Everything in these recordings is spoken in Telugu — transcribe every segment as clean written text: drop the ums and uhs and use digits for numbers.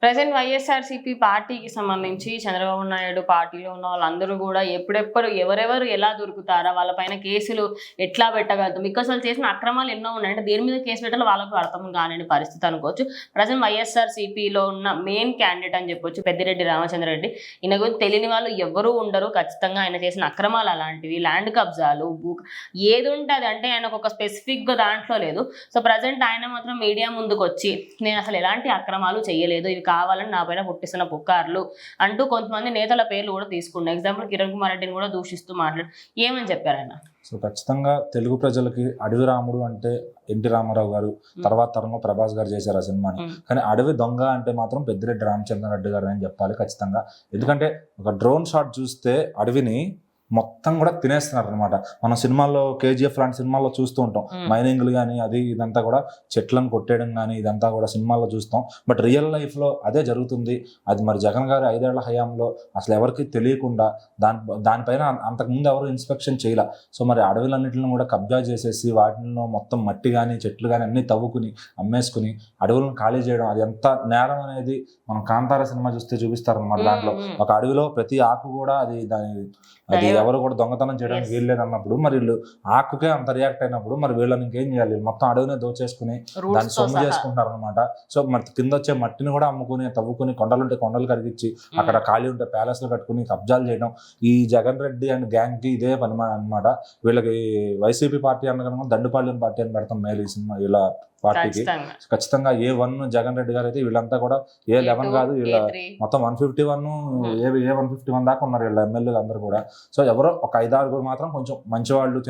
ప్రెజెంట్ వైఎస్ఆర్‌సీపీ పార్టీకి సంబంధించి చంద్రబాబు నాయుడు పార్టీలో ఉన్న వాళ్ళందరూ గూడా ఎప్పుడెప్పుడు ఎవరెవరు ఎలా దొరుకుతారా? వాళ్ళ పైన కేసులు ఎట్లా పెట్టగలుగుతాం? బికాజ్ వాళ్ళు చేసిన అక్రమాలు ఎన్నో ఉన్నాయి. అంటే దేని మీద కేసు పెట్టాలో వాళ్ళకు అర్థం కాని పరిస్థితి అనుకోవచ్చు. ప్రెజెంట్ వైఎస్ఆర్‌సీపీలో ఉన్న మెయిన్ క్యాండిడేట్ అని చెప్పొచ్చు పెద్దిరెడ్డి రామచంద్రారెడ్డి. ఈయన గురించి తెలియని వాళ్ళు ఎవ్వరూ ఉండరు. ఖచ్చితంగా ఆయన చేసిన అక్రమాలు అలాంటివి. ల్యాండ్ కబ్జాలు, ఏది ఉంటది అంటే ఆయనకు ఒక స్పెసిఫిక్‌గా దాంట్లో లేదు. సో ప్రెజెంట్ ఆయన మాత్రం మీడియా ముందుకొచ్చి నేను అసలు ఎలాంటి అక్రమాలు చేయలేదు. ఇవి కావాలని నా పైన పుట్టిస్తున్న పుకార్లు అంటూ కొంతమంది నేతల పేర్లు కూడా తీసుకున్నారు. ఎగ్జాంపుల్ కిరణ్ కుమార్ రెడ్డిని కూడా దూషిస్తూ మాట్లాడు ఏమని చెప్పారు ఆయన? సో ఖచ్చితంగా తెలుగు ప్రజలకి అడవి రాముడు అంటే ఎన్టీ రామారావు గారు, తర్వాత తరంలో ప్రభాస్ గారు చేశారు ఆ సినిమాని. కానీ అడవి దొంగ అంటే మాత్రం పెద్దిరెడ్డి రామచంద్రారెడ్డి గారు అని చెప్పాలి ఖచ్చితంగా. ఎందుకంటే ఒక డ్రోన్ షాట్ చూస్తే అడవిని మొత్తం కూడా తినేస్తున్నారు అనమాట. మనం సినిమాల్లో కేజీఎఫ్ లాంటి సినిమాల్లో చూస్తూ ఉంటాం, మైనింగ్లు కానీ అది ఇదంతా కూడా చెట్లను కొట్టేయడం కానీ ఇదంతా కూడా సినిమాల్లో చూస్తాం. బట్ రియల్ లైఫ్లో అదే జరుగుతుంది. అది మరి జగన్ గారి 5 ఏళ్ల హయాంలో అసలు ఎవరికి తెలియకుండా దానిపైన అంతకుముందు ఎవరు ఇన్స్పెక్షన్ చేయాల. సో మరి అడవులన్నింటిని కూడా కబ్జా చేసేసి వాటిలో మొత్తం మట్టి కానీ చెట్లు కానీ అన్ని తవ్వుకుని అమ్మేసుకుని అడవులను ఖాళీ చేయడం అది ఎంత నేరం అనేది మనం కాంతార సినిమా చూస్తే చూపిస్తారనమాట. దాంట్లో ఒక అడవిలో ప్రతి ఆకు కూడా అది ఎవరు కూడా దొంగతనం చేయడానికి వీల్లేదు అన్నప్పుడు మరి వీళ్ళు ఆకుకే అంత రియాక్ట్ అయినప్పుడు మరి వీళ్ళని ఇంకేం చేయాలి? మొత్తం అడవినే దోచేసుకుని దాన్ని సొమ్ము చేసుకుంటారు అనమాట. సో మరి కింద వచ్చే మట్టిని కూడా అమ్ముకుని తవ్వుకుని కొండలుంటే కొండలు కరిగించి అక్కడ ఖాళీ ఉంటే ప్యాలెస్లు కట్టుకుని కబ్జాలు చేయడం ఈ జగన్ రెడ్డి అండ్ గ్యాంగ్ కి ఇదే పని అనమాట. వీళ్ళకి వైసీపీ పార్టీ అనగా దండుపాళ్యం పార్టీ అని పెడతాం మేలు ఈ సినిమా ఇలా పార్టీకి. ఖచ్చితంగా A1 జగన్ రెడ్డి గారు అయితే వీళ్ళంతా కూడా A11 కాదు, వీళ్ళ మొత్తం 151 A151 దాకా ఉన్నారు వీళ్ళ ఎమ్మెల్యేలు అందరూ కూడా. సో ఎవరో ఒక 5-6 మాత్రం కొంచెం మంచివాళ్ళు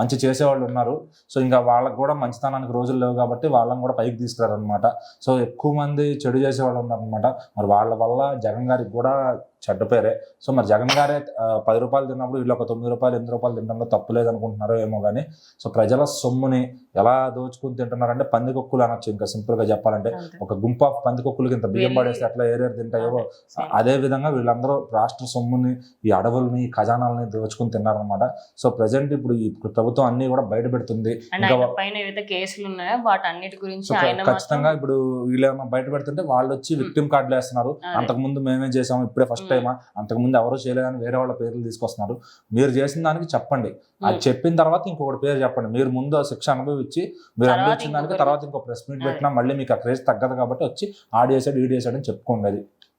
మంచి చేసేవాళ్ళు ఉన్నారు. సో ఇంకా వాళ్ళకి కూడా మంచితనానికి రోజులు లేవు కాబట్టి వాళ్ళని కూడా పైకి తీసుకురారనమాట. సో ఎక్కువ మంది చెడు చేసేవాళ్ళు ఉన్నారనమాట. మరి వాళ్ళ వల్ల జగన్ గారికి కూడా చెడ్డ పేరే. సో మరి జగన్ గారే 10 రూపాయలు తిన్నప్పుడు వీళ్ళు ఒక 9 రూపాయలు 8 రూపాయలు తినడంలో తప్పు లేదనుకుంటున్నారో ఏమో కానీ. సో ప్రజల సొమ్ముని ఎలా దోచుకుని తింటున్నారంటే పందికొక్కులు అనొచ్చు. ఇంకా సింపుల్ గా చెప్పాలంటే ఒక గుంపు ఆఫ్ పందికొక్కులకి ఇంత బియ్యం పడేస్తే ఎట్లా ఏరేరు తింటాయో అదే విధంగా వీళ్ళందరూ రాష్ట్ర సొమ్ముని ఈ అడవుల్ని ఖజానాలని దోచుకుని తిన్నారనమాట. సో ప్రజెంట్ ఇప్పుడు ఈ ప్రభుత్వం అన్ని కూడా బయట పెడుతుంది. ఖచ్చితంగా ఇప్పుడు వీళ్ళు ఏమైనా బయట పెడుతుంటే వాళ్ళు వచ్చి విక్టిమ్ కార్డులు వేస్తున్నారు. అంతకుముందు మేమే చేసాము, ఇప్పుడే ఫస్ట్ టైమా, అంతకుముందు ఎవరో చేయలేదని వేరే వాళ్ళ పేర్లు తీసుకొస్తున్నారు. మీరు చేసిన దానికి చెప్పండి, అది చెప్పిన తర్వాత ఇంకొకటి పేరు చెప్పండి. మీరు ముందు శిక్ష అనుభవించి మీరు అనుభవించిన దానికి తర్వాత ఇంకో ప్రెస్ మీట్ పెట్టినా మళ్ళీ మీకు ఆ క్రేజ్ తగ్గదు కాబట్టి వచ్చి ఆడేసాడు ఈడేసాడు అని చెప్పుకోండి. అది